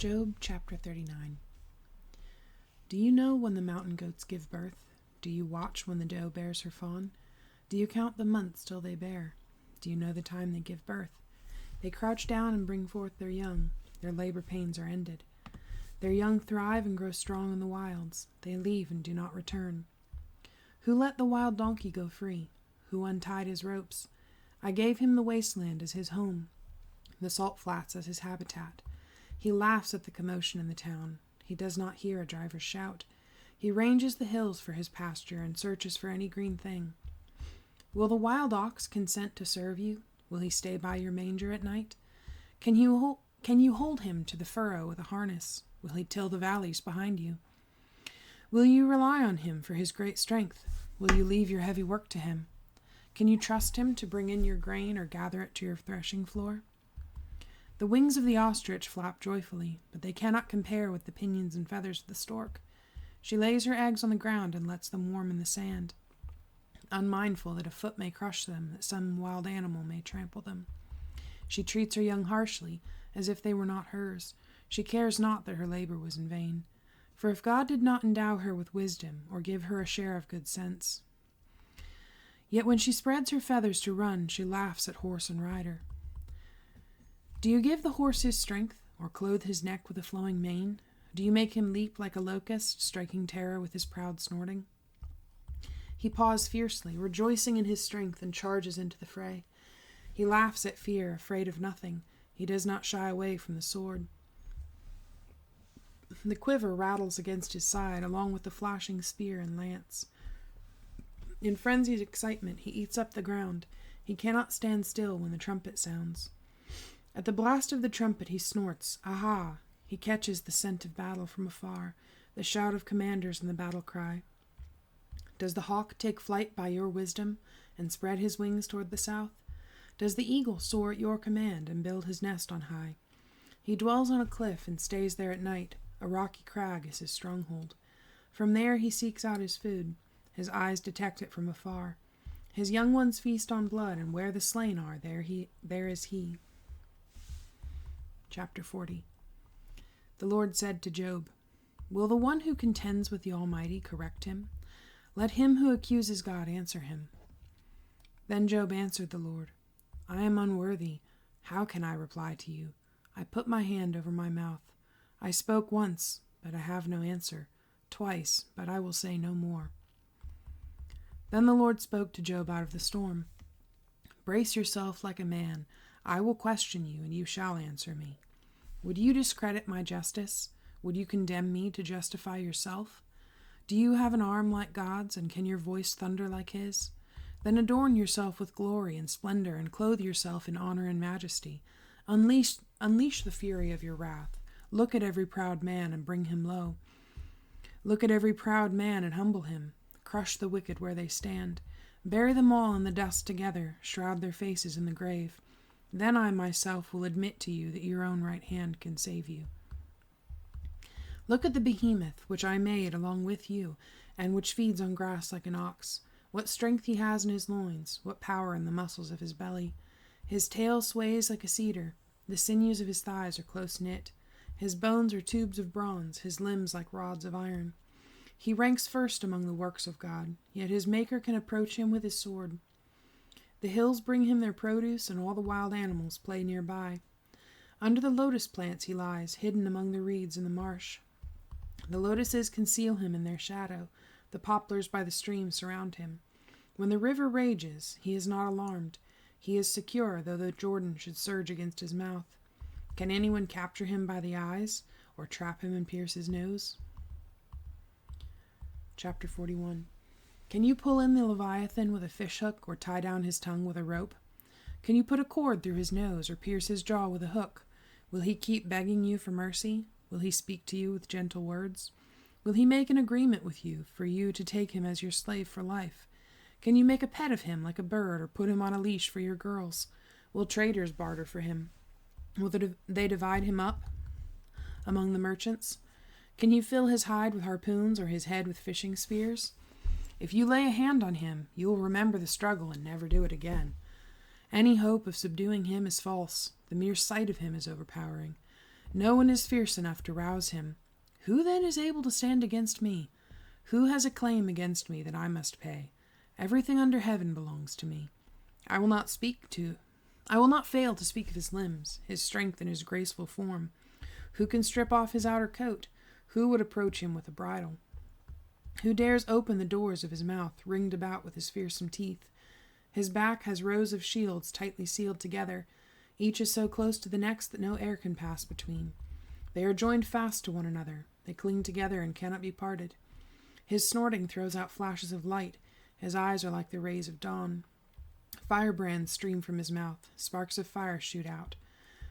Job chapter 39. Do you know when the mountain goats give birth? Do you watch when the doe bears her fawn? Do you count the months till they bear? Do you know the time they give birth? They crouch down and bring forth their young. Their labor pains are ended. Their young thrive and grow strong in the wilds. They leave and do not return. Who let the wild donkey go free? Who untied his ropes? I gave him the wasteland as his home, the salt flats as his habitat. He laughs at the commotion in the town. He does not hear a driver's shout. He ranges the hills for his pasture and searches for any green thing. Will the wild ox consent to serve you? Will he stay by your manger at night? Can you hold him to the furrow with a harness? Will he till the valleys behind you? Will you rely on him for his great strength? Will you leave your heavy work to him? Can you trust him to bring in your grain or gather it to your threshing floor? The wings of the ostrich flap joyfully, but they cannot compare with the pinions and feathers of the stork. She lays her eggs on the ground and lets them warm in the sand, unmindful that a foot may crush them, that some wild animal may trample them. She treats her young harshly, as if they were not hers. She cares not that her labor was in vain. For if God did not endow her with wisdom, or give her a share of good sense, yet when she spreads her feathers to run, she laughs at horse and rider. Do you give the horse his strength, or clothe his neck with a flowing mane? Do you make him leap like a locust, striking terror with his proud snorting? He paws fiercely, rejoicing in his strength, and charges into the fray. He laughs at fear, afraid of nothing. He does not shy away from the sword. The quiver rattles against his side, along with the flashing spear and lance. In frenzied excitement, he eats up the ground. He cannot stand still when the trumpet sounds. At the blast of the trumpet he snorts, aha! He catches the scent of battle from afar, the shout of commanders and the battle cry. Does the hawk take flight by your wisdom and spread his wings toward the south? Does the eagle soar at your command and build his nest on high? He dwells on a cliff and stays there at night. A rocky crag is his stronghold. From there he seeks out his food. His eyes detect it from afar. His young ones feast on blood, and where the slain are, there is he. Chapter 40. The Lord said to Job, Will the one who contends with the Almighty correct him? Let him who accuses God answer him. Then Job answered the Lord, I am unworthy. How can I reply to you? I put my hand over my mouth. I spoke once, but I have no answer. Twice, but I will say no more. Then the Lord spoke to Job out of the storm. Brace yourself like a man. I will question you, and you shall answer me. Would you discredit my justice? Would you condemn me to justify yourself? Do you have an arm like God's, and can your voice thunder like his? Then adorn yourself with glory and splendor, and clothe yourself in honor and majesty. Unleash the fury of your wrath. Look at every proud man and bring him low. Look at every proud man and humble him. Crush the wicked where they stand. Bury them all in the dust together. Shroud their faces in the grave. Then I myself will admit to you that your own right hand can save you. Look at the behemoth, which I made along with you, and which feeds on grass like an ox. What strength he has in his loins, what power in the muscles of his belly. His tail sways like a cedar. The sinews of his thighs are close knit. His bones are tubes of bronze, his limbs like rods of iron. He ranks first among the works of God, yet his maker can approach him with his sword. The hills bring him their produce, and all the wild animals play nearby. Under the lotus plants he lies, hidden among the reeds in the marsh. The lotuses conceal him in their shadow. The poplars by the stream surround him. When the river rages, he is not alarmed. He is secure, though the Jordan should surge against his mouth. Can anyone capture him by the eyes, or trap him and pierce his nose? Chapter 41. Can you pull in the Leviathan with a fishhook, or tie down his tongue with a rope? Can you put a cord through his nose, or pierce his jaw with a hook? Will he keep begging you for mercy? Will he speak to you with gentle words? Will he make an agreement with you, for you to take him as your slave for life? Can you make a pet of him like a bird, or put him on a leash for your girls? Will traders barter for him? Will they divide him up among the merchants? Can you fill his hide with harpoons, or his head with fishing spears? If you lay a hand on him, you will remember the struggle and never do it again. Any hope of subduing him is false. The mere sight of him is overpowering. No one is fierce enough to rouse him. Who then is able to stand against me? Who has a claim against me that I must pay? Everything under heaven belongs to me. I will not fail to speak of his limbs, his strength, and his graceful form. Who can strip off his outer coat? Who would approach him with a bridle? Who dares open the doors of his mouth, ringed about with his fearsome teeth? His back has rows of shields tightly sealed together. Each is so close to the next that no air can pass between. They are joined fast to one another. They cling together and cannot be parted. His snorting throws out flashes of light. His eyes are like the rays of dawn. Firebrands stream from his mouth. Sparks of fire shoot out.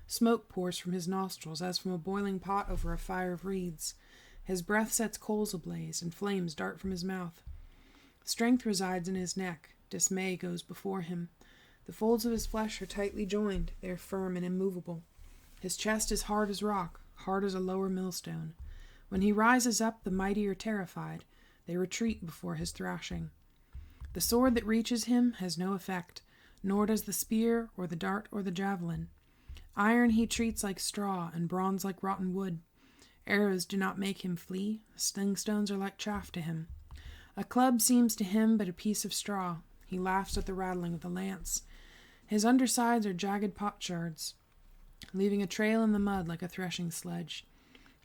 Smoke pours from his nostrils as from a boiling pot over a fire of reeds. His breath sets coals ablaze, and flames dart from his mouth. Strength resides in his neck. Dismay goes before him. The folds of his flesh are tightly joined. They are firm and immovable. His chest is hard as rock, hard as a lower millstone. When he rises up, the mighty are terrified. They retreat before his thrashing. The sword that reaches him has no effect, nor does the spear or the dart or the javelin. Iron he treats like straw, and bronze like rotten wood. Arrows do not make him flee. Sling stones are like chaff to him. A club seems to him but a piece of straw. He laughs at the rattling of the lance. His undersides are jagged potsherds, leaving a trail in the mud like a threshing sledge.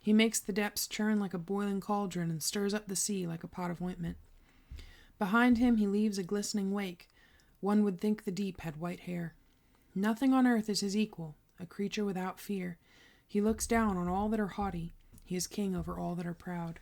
He makes the depths churn like a boiling cauldron and stirs up the sea like a pot of ointment. Behind him he leaves a glistening wake. One would think the deep had white hair. Nothing on earth is his equal, a creature without fear. He looks down on all that are haughty. He is king over all that are proud.